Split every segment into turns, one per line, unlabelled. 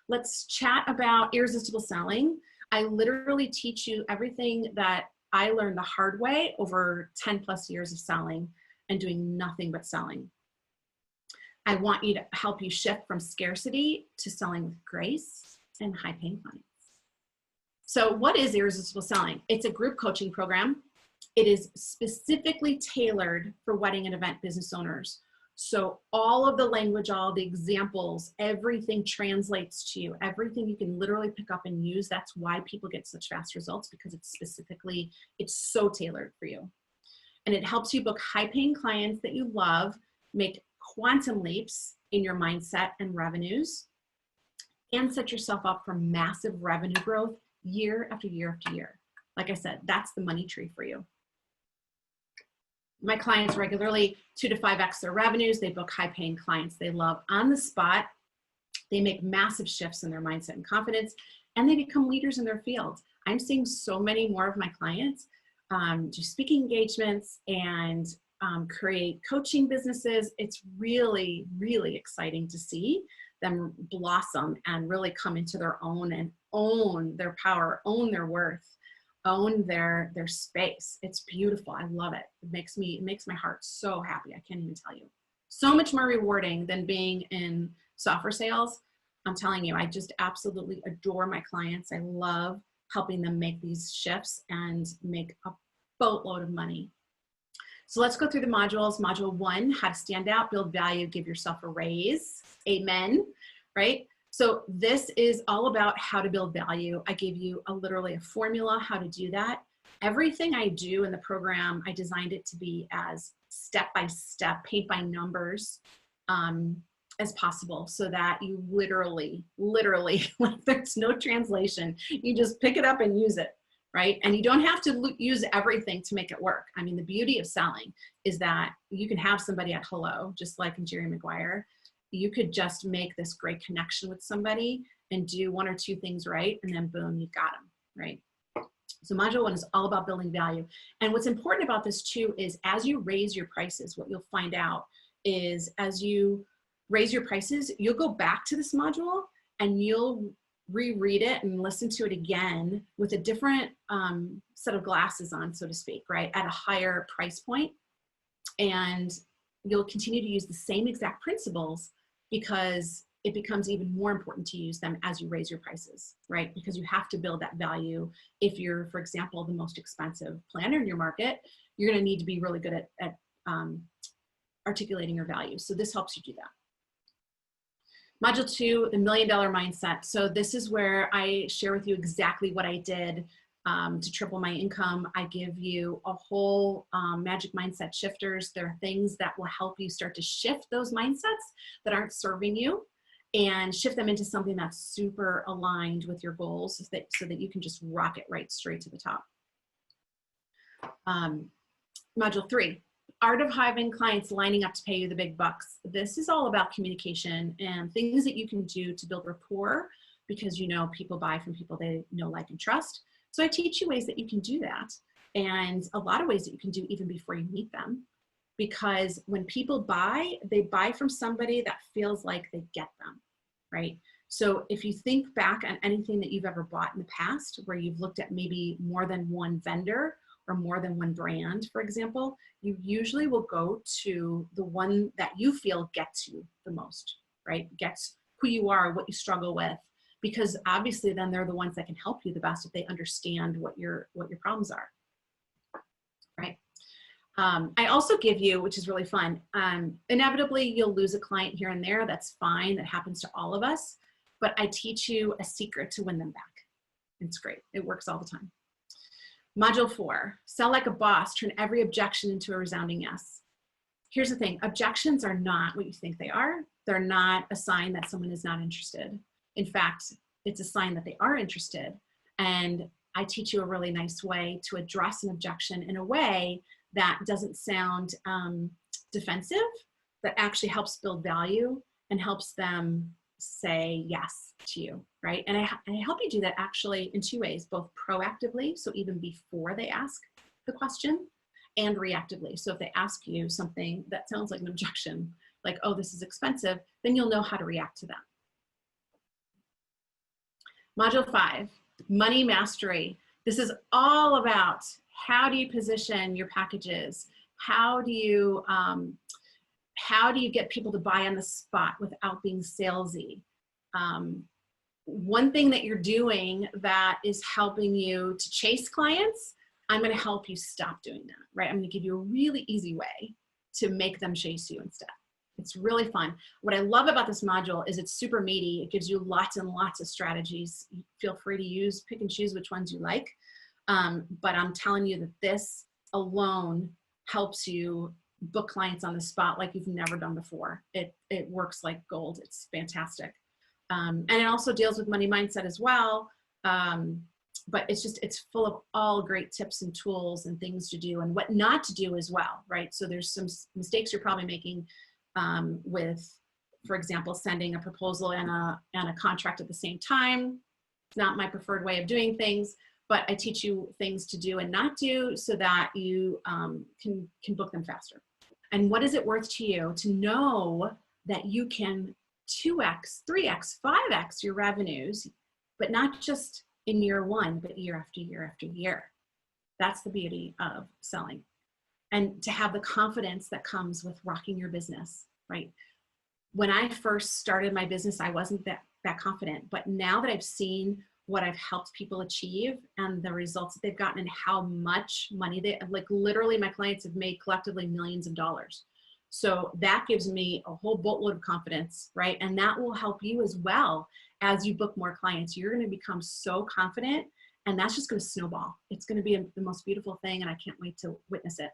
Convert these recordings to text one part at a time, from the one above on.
Let's chat about irresistible selling. I literally teach you everything that I learned the hard way over 10 plus years of selling and doing nothing but selling. I want you to help you shift from scarcity to selling with grace and high paying clients. So what is irresistible selling? It's a group coaching program. It is specifically tailored for wedding and event business owners. So all of the language, all the examples, everything translates to you, everything you can literally pick up and use. That's why people get such fast results, because it's so tailored for you. And it helps you book high paying clients that you love, make quantum leaps in your mindset and revenues, and set yourself up for massive revenue growth year after year after year. Like I said, that's the money tree for you. My clients regularly 2 to 5x their revenues. They book high paying clients they love on the spot. They make massive shifts in their mindset and confidence, and they become leaders in their field. I'm seeing so many more of my clients do speaking engagements and create coaching businesses. It's really, really exciting to see them blossom and really come into their own and own their power, own their worth, own their space. It's beautiful. I love it. It makes my heart so happy. I can't even tell you. So much more rewarding than being in software sales. I'm telling you, I just absolutely adore my clients. I love helping them make these shifts and make a boatload of money. So let's go through the modules. Module 1, how to stand out, build value, give yourself a raise. Amen, right? So this is all about how to build value. I gave you literally a formula how to do that. Everything I do in the program, I designed it to be as step-by-step, paint by numbers as possible, so that you literally, like there's no translation. You just pick it up and use it, right? And you don't have to use everything to make it work. I mean, the beauty of selling is that you can have somebody at hello, just like in Jerry Maguire. You could just make this great connection with somebody and do 1 or 2 things right, and then boom, you've got them, right? So module 1 is all about building value. And what's important about this too is as you raise your prices, what you'll find out is as you raise your prices, you'll go back to this module and you'll reread it and listen to it again with a different set of glasses on, so to speak, right? At a higher price point. And you'll continue to use the same exact principles because it becomes even more important to use them as you raise your prices, right? Because you have to build that value. If you're, for example, the most expensive planner in your market, you're going to need to be really good at articulating your value. So this helps you do that. Module 2, the $1 million mindset. So this is where I share with you exactly what I did to triple my income. I give you a whole magic mindset shifters. There are things that will help you start to shift those mindsets that aren't serving you and shift them into something that's super aligned with your goals so that you can just rocket right straight to the top. Module 3. Art of having clients lining up to pay you the big bucks. This is all about communication and things that you can do to build rapport, because you know people buy from people they know, like, and trust. So I teach you ways that you can do that, and a lot of ways that you can do even before you meet them. Because when people buy, they buy from somebody that feels like they get them, right? So if you think back on anything that you've ever bought in the past, where you've looked at maybe more than one vendor or more than one brand, for example, you usually will go to the one that you feel gets you the most, right? Gets who you are, what you struggle with, because obviously then they're the ones that can help you the best if they understand what your problems are, right? I also give you, which is really fun, inevitably you'll lose a client here and there. That's fine. That happens to all of us. But I teach you a secret to win them back. It's great. It works all the time. Module 4, sell like a boss, turn every objection into a resounding yes. Here's the thing, objections are not what you think they are. They're not a sign that someone is not interested. In fact, it's a sign that they are interested. And I teach you a really nice way to address an objection in a way that doesn't sound defensive, that actually helps build value and helps them say yes to you, right? And I help you do that actually in 2 ways, both proactively, so even before they ask the question, and reactively. So if they ask you something that sounds like an objection, like, oh, this is expensive, then you'll know how to react to that. Module 5, money mastery. This is all about how do you position your packages? How do you get people to buy on the spot without being salesy? One thing that you're doing that is helping you to chase clients, I'm going to help you stop doing that, right? I'm going to give you a really easy way to make them chase you instead. It's really fun. What I love about this module is it's super meaty. It gives you lots and lots of strategies. Feel free to pick and choose which ones you like. But I'm telling you that this alone helps you book clients on the spot like you've never done before. It works like gold. It's fantastic. And it also deals with money mindset as well. But it's full of all great tips and tools and things to do and what not to do as well, right? So there's some mistakes you're probably making with, for example, sending a proposal and a contract at the same time. It's not my preferred way of doing things, but I teach you things to do and not do so that you can book them faster. And what is it worth to you to know that you can 2x, 3x, 5x your revenues, but not just in year one, but year after year after year? That's the beauty of selling. And to have the confidence that comes with rocking your business, right? When I first started my business, I wasn't that confident, but now that I've seen what I've helped people achieve and the results that they've gotten and how much money like literally my clients have made collectively millions of dollars. So that gives me a whole boatload of confidence, right? And that will help you as well as you book more clients. You're going to become so confident, and that's just going to snowball. It's going to be the most beautiful thing, and I can't wait to witness it.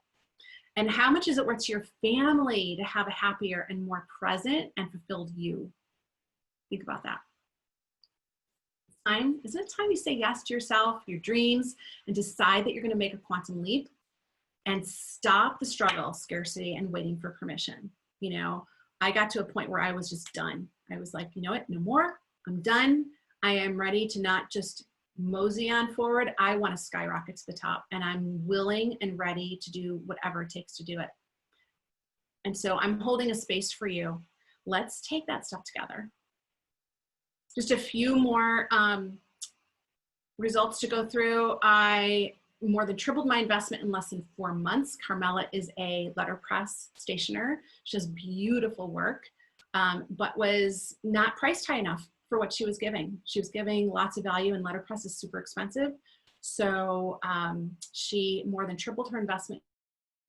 And how much is it worth to your family to have a happier and more present and fulfilled you? Think about that. Isn't it time you say yes to yourself, your dreams, and decide that you're going to make a quantum leap and stop the struggle, scarcity, and waiting for permission? You know, I got to a point where I was just done. I was like, you know what, no more. I'm done. I am ready to not just mosey on forward. I want to skyrocket to the top, and I'm willing and ready to do whatever it takes to do it. And so I'm holding a space for you. Let's take that step together. Just a few more results to go through. I more than tripled my investment in less than 4 months. Carmela is a letterpress stationer. She does beautiful work, but was not priced high enough for what she was giving. She was giving lots of value, and letterpress is super expensive. So she more than tripled her investment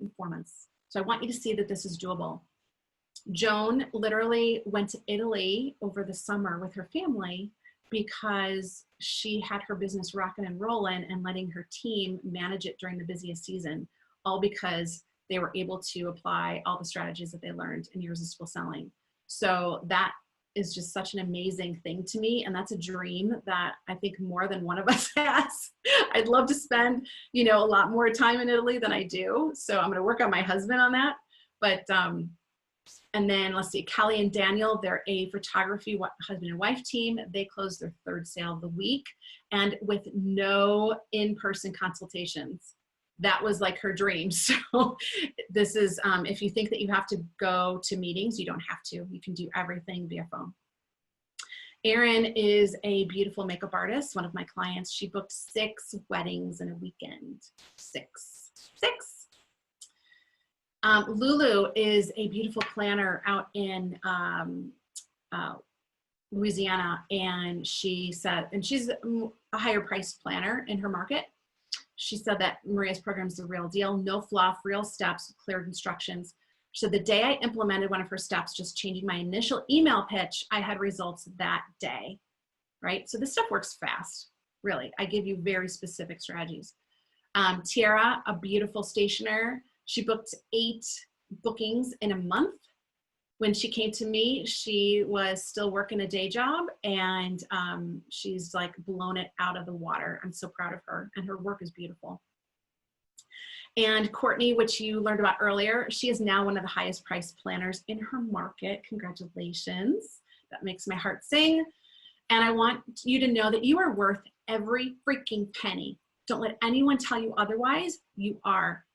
in 4 months. So I want you to see that this is doable. Joan literally went to Italy over the summer with her family because she had her business rocking and rolling and letting her team manage it during the busiest season, all because they were able to apply all the strategies that they learned in Irresistible Selling. So that is just such an amazing thing to me. And that's a dream that I think more than one of us has. I'd love to spend, you know, a lot more time in Italy than I do. So I'm going to work on my husband on that. But, and then let's see, Kelly and Daniel, they're a photography husband and wife team. They closed their 3rd sale of the week, and with no in-person consultations. That was like her dream. So this is, if you think that you have to go to meetings, you don't have to. You can do everything via phone. Erin is a beautiful makeup artist, one of my clients. She booked 6 weddings in a weekend. 6. Lulu is a beautiful planner out in Louisiana, and she said, and she's a higher priced planner in her market. She said that Maria's program is the real deal, no fluff, real steps, clear instructions. She said the day I implemented one of her steps, just changing my initial email pitch, I had results that day, right? So this stuff works fast, really. I give you very specific strategies. Tiara, a beautiful stationer, she booked 8 bookings in a month. When she came to me, she was still working a day job, and she's like blown it out of the water. I'm so proud of her, and her work is beautiful. And Courtney, which you learned about earlier, she is now one of the highest priced planners in her market. Congratulations. That makes my heart sing. And I want you to know that you are worth every freaking penny. Don't let anyone tell you otherwise. You are.